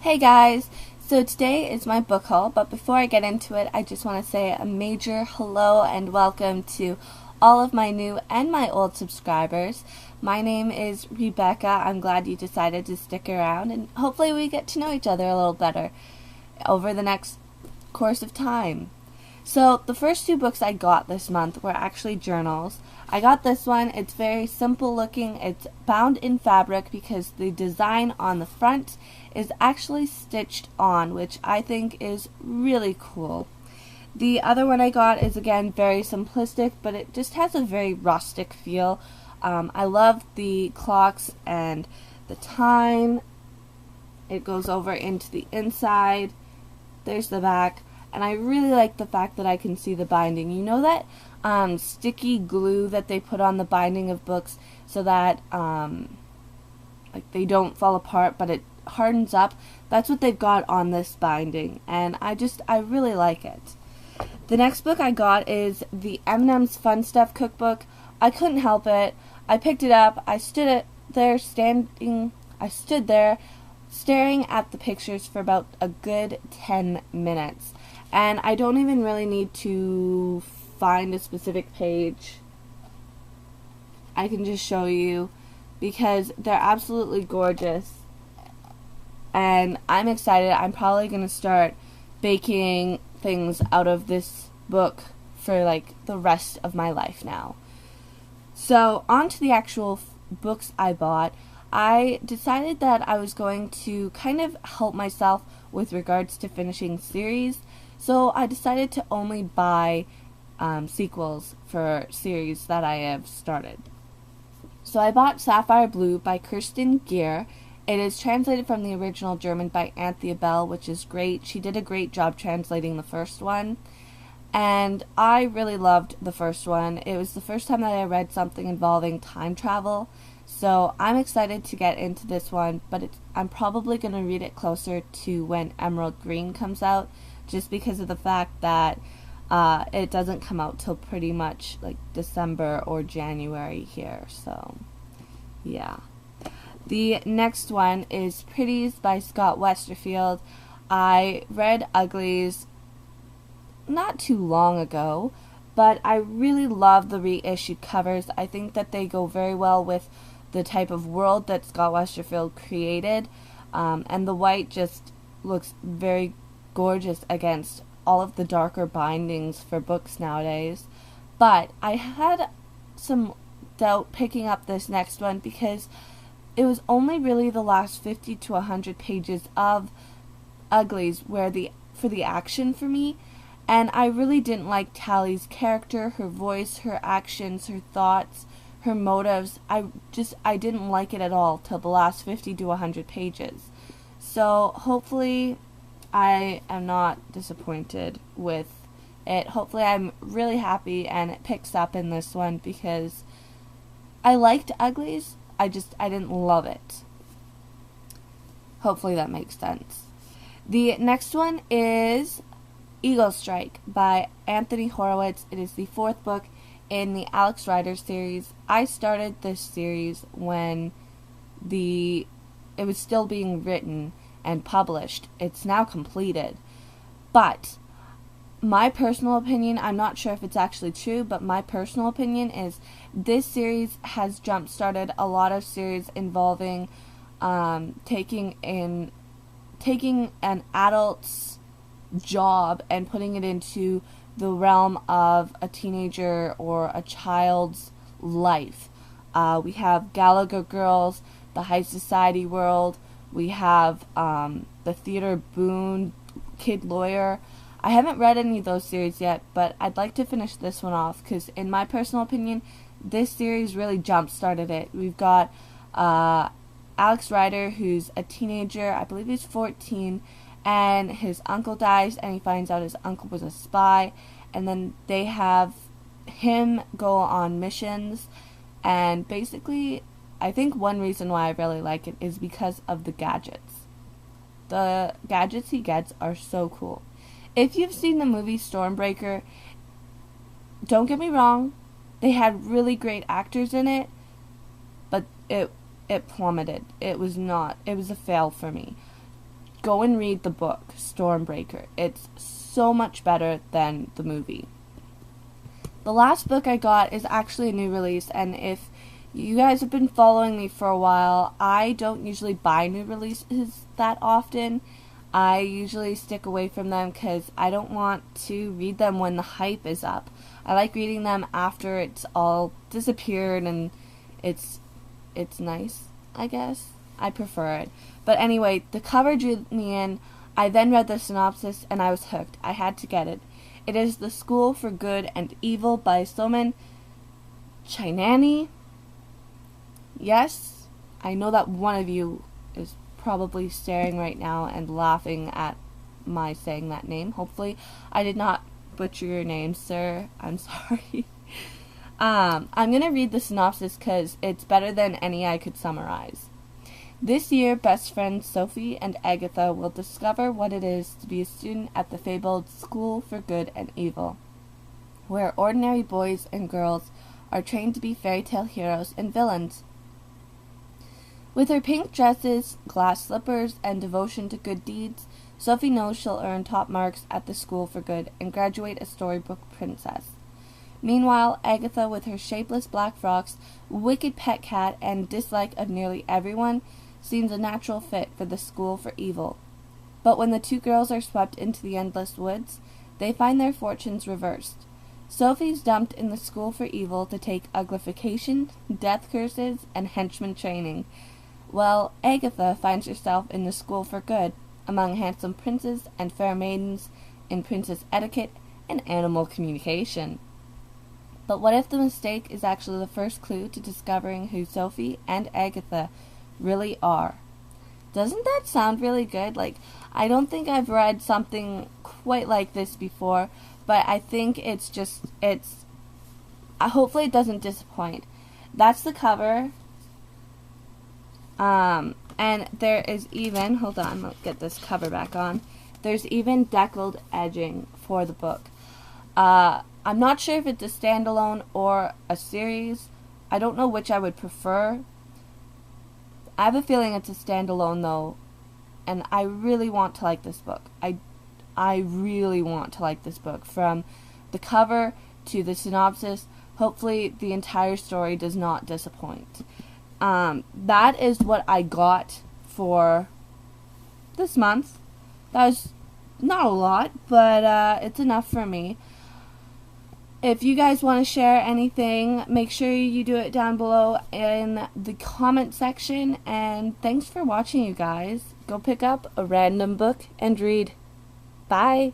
Hey guys! So today is my book haul, but before I get into it, I just want to say a major hello and welcome to all of my new and my old subscribers. My name is Rebecca. I'm glad you decided to stick around, and hopefully we get to know each other a little better over the next course of time. So the first two books I got this month were actually journals. I got this one. It's very simple looking. It's bound in fabric because the design on the front is actually stitched on, which I think is really cool. The other one I got is again very simplistic, but it just has a very rustic feel. I love the clocks and the time. It goes over into the inside. There's the back. And I really like the fact that I can see the binding. You know that sticky glue that they put on the binding of books so that like they don't fall apart, but it hardens up? That's what they've got on this binding, and I really like it. The next book I got is the M&M's Fun Stuff Cookbook. I couldn't help it. I picked it up. I stood there staring at the pictures for about a good 10 minutes. And I don't even really need to find a specific page. I can just show you because they're absolutely gorgeous. And I'm excited. I'm probably going to start baking things out of this book for like the rest of my life now. So on to the actual books I bought. I decided that I was going to kind of help myself with regards to finishing series. So I decided to only buy sequels for series that I have started. So I bought Sapphire Blue by Kirsten Gier. It is translated from the original German by Anthea Bell, which is great. She did a great job translating the first one. And I really loved the first one. It was the first time that I read something involving time travel. So I'm excited to get into this one, but I'm probably going to read it closer to when Emerald Green comes out, just because of the fact that it doesn't come out till pretty much like December or January here. So, yeah. The next one is Pretties by Scott Westerfield. I read Uglies not too long ago, but I really love the reissued covers. I think that they go very well with the type of world that Scott Westerfield created, and the white just looks very gorgeous against all of the darker bindings for books nowadays. But I had some doubt picking up this next one because it was only really the last 50 to 100 pages of Uglies for the action for me, and I really didn't like Tally's character, her voice, her actions, her thoughts, her motives. I didn't like it at all till the last 50 to 100 pages. So hopefully I am not disappointed with it. Hopefully I'm really happy and it picks up in this one because I liked Uglies. I didn't love it. Hopefully that makes sense. The next one is Eagle Strike by Anthony Horowitz. It is the fourth book in the Alex Rider series. I started this series when it was still being written and published. It's now completed. But my personal opinion, I'm not sure if it's actually true, but my personal opinion is this series has jump-started a lot of series involving taking an adult's job and putting it into the realm of a teenager or a child's life. We have Gallagher Girls, the High Society World. We have the Theodore Boone Kid Lawyer. I haven't read any of those series yet, but I'd like to finish this one off because, in my personal opinion, this series really jump-started it. We've got Alex Rider, who's a teenager. I believe he's 14, and his uncle dies, and he finds out his uncle was a spy, and then they have him go on missions, and basically, I think one reason why I really like it is because of the gadgets. The gadgets he gets are so cool. If you've seen the movie Stormbreaker, don't get me wrong, they had really great actors in it, but it plummeted. It was a fail for me. go and read the book, Stormbreaker. It's so much better than the movie. The last book I got is actually a new release, and if you guys have been following me for a while, I don't usually buy new releases that often. I usually stick away from them because I don't want to read them when the hype is up. I like reading them after it's all disappeared and it's nice, I guess. I prefer it. But anyway, the cover drew me in. I then read the synopsis and I was hooked. I had to get it. It is The School for Good and Evil by Soman Chainani. Yes, I know that one of you is probably staring right now and laughing at my saying that name. Hopefully, I did not butcher your name, sir. I'm sorry. I'm going to read the synopsis because it's better than any I could summarize. This year, best friends Sophie and Agatha will discover what it is to be a student at the fabled School for Good and Evil, where ordinary boys and girls are trained to be fairy tale heroes and villains. With her pink dresses, glass slippers, and devotion to good deeds, Sophie knows she'll earn top marks at the School for Good and graduate a storybook princess. Meanwhile, Agatha, with her shapeless black frocks, wicked pet cat, and dislike of nearly everyone, seems a natural fit for the School for Evil. But when the two girls are swept into the endless woods, they find their fortunes reversed. Sophie's dumped in the School for Evil to take uglification, death curses, and henchman training, while Agatha finds herself in the School for Good, among handsome princes and fair maidens, in princess etiquette and animal communication. But what if the mistake is actually the first clue to discovering who Sophie and Agatha really are? Doesn't that sound really good? Like, I don't think I've read something quite like this before, but I think hopefully it doesn't disappoint. That's the cover. And there is even, hold on, let's get this cover back on. There's even deckled edging for the book. I'm not sure if it's a standalone or a series. I don't know which I would prefer. I have a feeling it's a standalone though, and I really want to like this book. I really want to like this book. From the cover to the synopsis, hopefully the entire story does not disappoint. That is what I got for this month. That was not a lot, but it's enough for me. If you guys want to share anything, make sure you do it down below in the comment section. And thanks for watching, you guys. Go pick up a random book and read. Bye.